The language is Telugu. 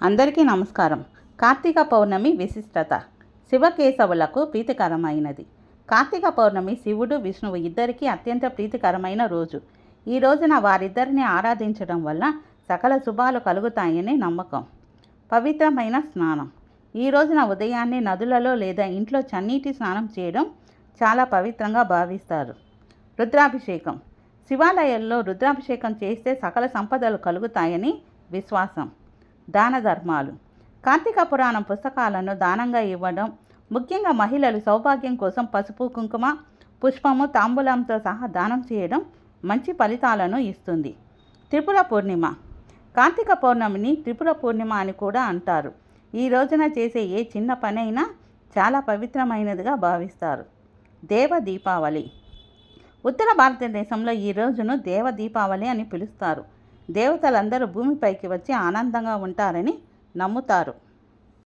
అందరికీ నమస్కారం. కార్తీక పౌర్ణమి విశిష్టత. శివకేశవులకు ప్రీతికరమైనది. కార్తీక పౌర్ణమి శివుడు విష్ణువు ఇద్దరికీ అత్యంత ప్రీతికరమైన రోజు. ఈ రోజున వారిద్దరిని ఆరాధించడం వల్ల సకల శుభాలు కలుగుతాయని నమ్మకం. పవిత్రమైన స్నానం. ఈ రోజున ఉదయాన్నే నదులలో లేదా ఇంట్లో చన్నీటి స్నానం చేయడం చాలా పవిత్రంగా భావిస్తారు. రుద్రాభిషేకం. శివాలయాల్లో రుద్రాభిషేకం చేస్తే సకల సంపదలు కలుగుతాయని విశ్వాసం. దాన ధర్మాలు. కార్తీక పురాణం పుస్తకాలను దానంగా ఇవ్వడం, ముఖ్యంగా మహిళలు సౌభాగ్యం కోసం పసుపు, కుంకుమ, పుష్పము, తాంబూలంతో సహా దానం చేయడం మంచి ఫలితాలను ఇస్తుంది. త్రిపుర పూర్ణిమ. కార్తీక పౌర్ణమిని త్రిపుర పూర్ణిమ అని కూడా అంటారు. ఈ రోజున చేసే ఏ చిన్న పనైనా చాలా పవిత్రమైనదిగా భావిస్తారు. దేవ దీపావళి. ఉత్తర భారతదేశంలో ఈ రోజును దేవ దీపావళి అని పిలుస్తారు. దేవతలందరూ భూమిపైకి వచ్చి ఆనందంగా ఉంటారని నమ్ముతారు.